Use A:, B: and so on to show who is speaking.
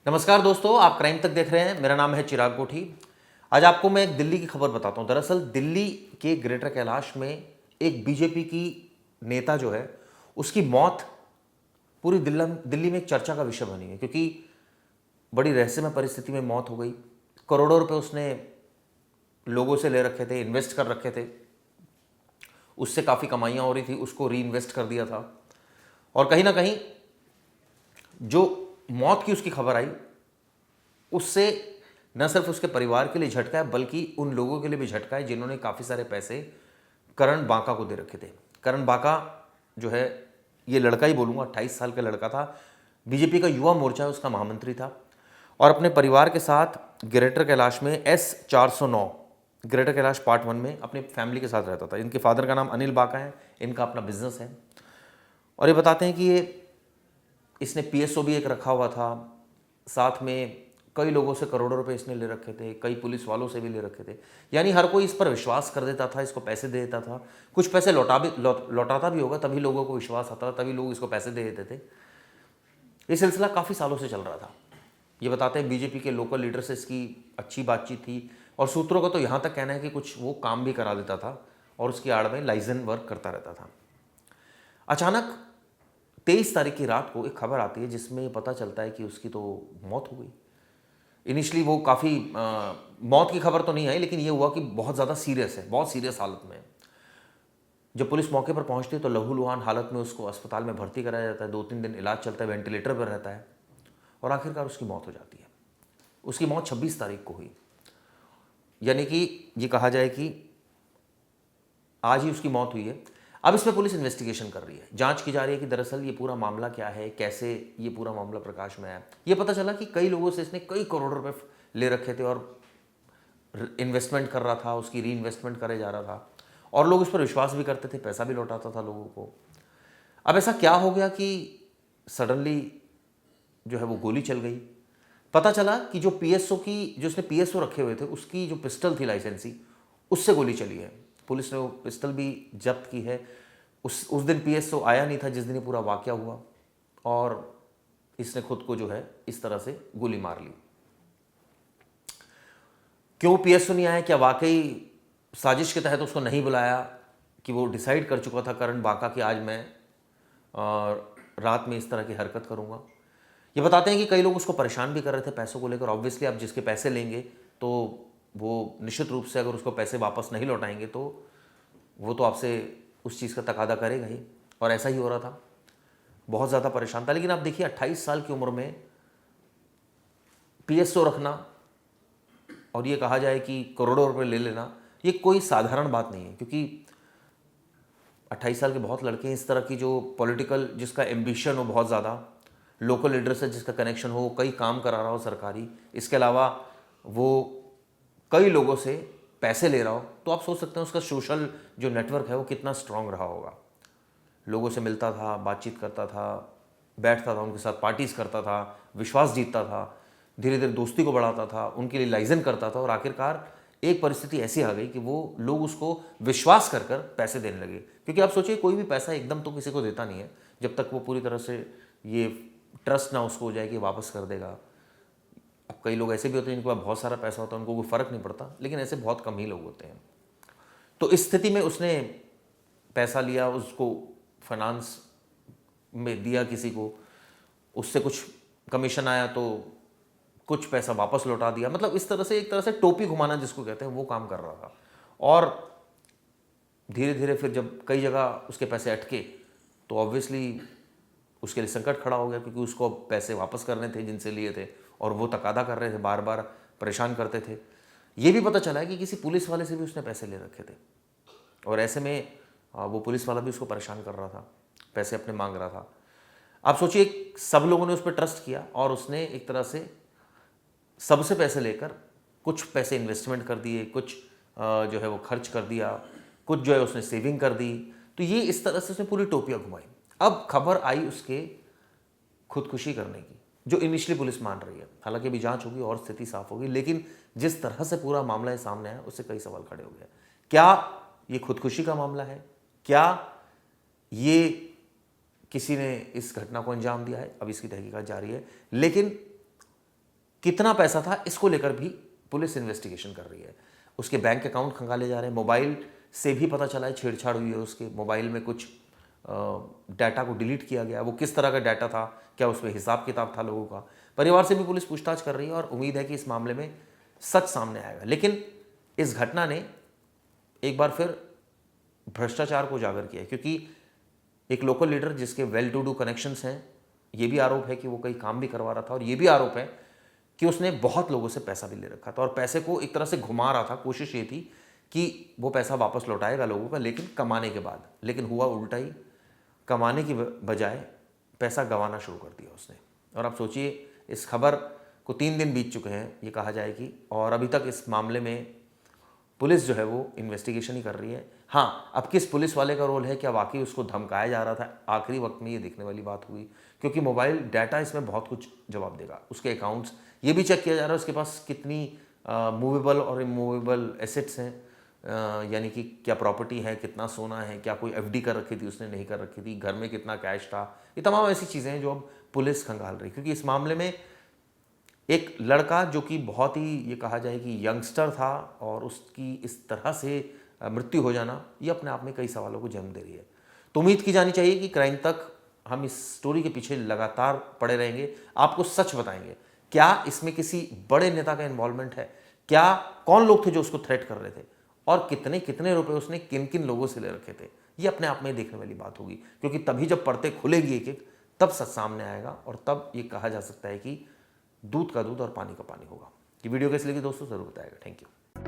A: नमस्कार दोस्तों, आप क्राइम तक देख रहे हैं। मेरा नाम है चिराग कोठी। आज आपको मैं एक दिल्ली की खबर बताता हूं। दरअसल दिल्ली के ग्रेटर कैलाश में एक बीजेपी की नेता जो है, उसकी मौत पूरी दिल्ली में एक चर्चा का विषय बनी है, क्योंकि बड़ी रहस्यमय परिस्थिति में मौत हो गई। करोड़ों रुपए उसने लोगों से ले रखे थे, इन्वेस्ट कर रखे थे, उससे काफ़ी कमाइयाँ हो रही थी, उसको री इन्वेस्ट कर दिया था। और कहीं ना कहीं जो मौत की उसकी खबर आई, उससे न सिर्फ उसके परिवार के लिए झटका है, बल्कि उन लोगों के लिए भी झटका है जिन्होंने काफ़ी सारे पैसे करण बांका को दे रखे थे। करण बांका जो है, ये लड़का ही बोलूँगा, 28 साल का लड़का था, बीजेपी का युवा मोर्चा है उसका महामंत्री था, और अपने परिवार के साथ ग्रेटर कैलाश में S409 ग्रेटर कैलाश पार्ट 1 में अपनी फैमिली के साथ रहता था। इनके फादर का नाम अनिल बांका है, इनका अपना बिजनेस है। और ये बताते हैं कि इसने PSO भी एक रखा हुआ था, साथ में कई लोगों से करोड़ों रुपए इसने ले रखे थे, कई पुलिस वालों से भी ले रखे थे। यानी हर कोई इस पर विश्वास कर देता था, इसको पैसे दे देता था, कुछ पैसे लौटाता भी होगा, तभी लोगों को विश्वास आता था, तभी लोग इसको पैसे दे देते थे। ये सिलसिला काफ़ी सालों से चल रहा था। ये बताते हैं बीजेपी के लोकल लीडर से इसकी अच्छी बातचीत थी, और सूत्रों का तो यहाँ तक कहना है कि कुछ वो काम भी करा देता था और उसकी आड़ में लाइजन वर्क करता रहता था। अचानक 23 तारीख की रात को एक खबर आती है जिसमें पता चलता है कि उसकी तो मौत हो गई। इनिशियली वो काफ़ी मौत की खबर तो नहीं आई, लेकिन ये हुआ कि बहुत ज़्यादा सीरियस है, बहुत सीरियस हालत में है। जब पुलिस मौके पर पहुंचती है तो लहूलुहान हालत में उसको अस्पताल में भर्ती कराया जाता है। 2-3 दिन इलाज चलता है, वेंटिलेटर पर रहता है, और आखिरकार उसकी मौत हो जाती है। उसकी मौत 26 तारीख को हुई। यानी कि ये कहा जाए कि आज ही उसकी मौत हुई है। अब इसमें पुलिस इन्वेस्टिगेशन कर रही है, जांच की जा रही है कि दरअसल ये पूरा मामला क्या है, कैसे ये पूरा मामला प्रकाश में आया। ये पता चला कि कई लोगों से इसने कई करोड़ रुपए ले रखे थे और इन्वेस्टमेंट कर रहा था, उसकी री इन्वेस्टमेंट करे जा रहा था, और लोग उस पर विश्वास भी करते थे, पैसा भी लौटाता था लोगों को। अब ऐसा क्या हो गया कि सडनली जो है वो गोली चल गई। पता चला कि जो उसने PSO रखे हुए थे, उसकी जो पिस्टल थी लाइसेंसी, उससे गोली चली है। पुलिस ने वो पिस्टल भी जब्त की है। उस दिन PSO आया नहीं था जिस दिन ये पूरा वाकया हुआ, और इसने खुद को जो है इस तरह से गोली मार ली। क्यों PSO नहीं आया? क्या वाकई साजिश के तहत उसको नहीं बुलाया, कि वो डिसाइड कर चुका था करण बांका कि आज मैं रात में इस तरह की हरकत करूंगा? ये बताते हैं कि कई लोग उसको परेशान भी कर रहे थे पैसों को लेकर। ऑब्वियसली आप जिसके पैसे लेंगे तो वो निश्चित रूप से अगर उसको पैसे वापस नहीं लौटाएंगे तो वो तो आपसे उस चीज़ का तकादा करेगा ही, और ऐसा ही हो रहा था। बहुत ज़्यादा परेशान था। लेकिन आप देखिए, 28 साल की उम्र में PSO रखना और ये कहा जाए कि करोड़ों रुपए ले लेना, ये कोई साधारण बात नहीं है, क्योंकि 28 साल के बहुत लड़के हैं। इस तरह की जो पॉलिटिकल, जिसका एम्बिशन हो बहुत ज़्यादा, लोकल लीडर से जिसका कनेक्शन हो, कई काम करा रहा हो सरकारी, इसके अलावा वो कई लोगों से पैसे ले रहा हो, तो आप सोच सकते हैं उसका सोशल जो नेटवर्क है वो कितना स्ट्रांग रहा होगा। लोगों से मिलता था, बातचीत करता था, बैठता था उनके साथ, पार्टीज करता था, विश्वास जीतता था, धीरे धीरे दोस्ती को बढ़ाता था, उनके लिए लाइजन करता था, और आखिरकार एक परिस्थिति ऐसी आ गई कि वो लोग उसको विश्वास कर कर पैसे देने लगे। क्योंकि आप सोचिए, कोई भी पैसा एकदम तो किसी को देता नहीं है, जब तक वो पूरी तरह से ये ट्रस्ट ना उसको हो जाए कि वापस कर देगा। अब कई लोग ऐसे भी होते हैं जिनके पास बहुत सारा पैसा होता है, उनको कोई फ़र्क नहीं पड़ता, लेकिन ऐसे बहुत कम ही लोग होते हैं। तो इस स्थिति में उसने पैसा लिया, उसको फाइनेंस में दिया किसी को, उससे कुछ कमीशन आया तो कुछ पैसा वापस लौटा दिया। मतलब इस तरह से, एक तरह से टोपी घुमाना जिसको कहते हैं, वो काम कर रहा था। और धीरे धीरे फिर जब कई जगह उसके पैसे अटके तो ऑब्वियसली उसके लिए संकट खड़ा हो गया, क्योंकि उसको पैसे वापस करने थे जिनसे लिए थे, और वो तकादा कर रहे थे, बार बार परेशान करते थे। ये भी पता चला है कि किसी पुलिस वाले से भी उसने पैसे ले रखे थे, और ऐसे में वो पुलिस वाला भी उसको परेशान कर रहा था, पैसे अपने मांग रहा था। आप सोचिए, सब लोगों ने उस पर ट्रस्ट किया, और उसने एक तरह से सबसे पैसे लेकर कुछ पैसे इन्वेस्टमेंट कर दिए, कुछ जो है वो खर्च कर दिया, कुछ जो है उसने सेविंग कर दी। तो ये इस तरह से उसने पूरी टोपियाँ घुमाई। अब खबर आई उसके खुदकुशी करने की, जो इनिशियली पुलिस मान रही है। हालांकि अभी जांच होगी और स्थिति साफ होगी, लेकिन जिस तरह से पूरा मामला है सामने आया, उससे कई सवाल खड़े हो गए। क्या ये खुदकुशी का मामला है? क्या ये किसी ने इस घटना को अंजाम दिया है? अब इसकी तहकीकात जारी है। लेकिन कितना पैसा था, इसको लेकर भी पुलिस इन्वेस्टिगेशन कर रही है। उसके बैंक अकाउंट खंगाले जा रहे हैं, मोबाइल से भी पता चला है छेड़छाड़ हुई है, उसके मोबाइल में कुछ डाटा को डिलीट किया गया। वो किस तरह का डाटा था, क्या उसमें हिसाब किताब था लोगों का। परिवार से भी पुलिस पूछताछ कर रही है और उम्मीद है कि इस मामले में सच सामने आएगा। लेकिन इस घटना ने एक बार फिर भ्रष्टाचार को उजागर किया है, क्योंकि एक लोकल लीडर जिसके वेल टू डू कनेक्शंस हैं, ये भी आरोप है कि वो कई काम भी करवा रहा था, और ये भी आरोप है कि उसने बहुत लोगों से पैसा भी ले रखा था और पैसे को एक तरह से घुमा रहा था। कोशिश ये थी कि वो पैसा वापस लौटाएगा लोगों का, लेकिन कमाने के बाद। लेकिन हुआ उल्टा ही, कमाने की बजाय पैसा गंवाना शुरू कर दिया उसने। और आप सोचिए, इस खबर को 3 दिन बीत चुके हैं ये कहा जाए कि, और अभी तक इस मामले में पुलिस जो है वो इन्वेस्टिगेशन ही कर रही है। हाँ, अब किस पुलिस वाले का रोल है, क्या वाकई उसको धमकाया जा रहा था, आखिरी वक्त में ये देखने वाली बात हुई, क्योंकि मोबाइल डाटा इसमें बहुत कुछ जवाब देगा। उसके अकाउंट्स ये भी चेक किया जा रहा है, उसके पास कितनी मूवेबल और इमूवेबल एसेट्स हैं, यानी कि क्या प्रॉपर्टी है, कितना सोना है, क्या कोई एफडी कर रखी थी उसने, नहीं कर रखी थी, घर में कितना कैश था। ये तमाम ऐसी चीज़ें हैं जो अब पुलिस खंगाल रही, क्योंकि इस मामले में एक लड़का जो कि बहुत ही, ये कहा जाए कि यंगस्टर था, और उसकी इस तरह से मृत्यु हो जाना, ये अपने आप में कई सवालों को जन्म दे रही है। तो उम्मीद की जानी चाहिए कि क्राइम तक हम इस स्टोरी के पीछे लगातार पड़े रहेंगे, आपको सच बताएंगे, क्या इसमें किसी बड़े नेता का इन्वॉल्वमेंट है, क्या कौन लोग थे जो उसको थ्रेट कर रहे थे, और कितने कितने रुपए उसने किन किन लोगों से ले रखे थे। ये अपने आप में देखने वाली बात होगी, क्योंकि तभी जब पर्दे खुलेगी एक एक, तब सच सामने आएगा, और तब ये कहा जा सकता है कि दूध का दूध और पानी का पानी होगा। कि वीडियो कैसी लगी दोस्तों, जरूर बताएगा। Thank you.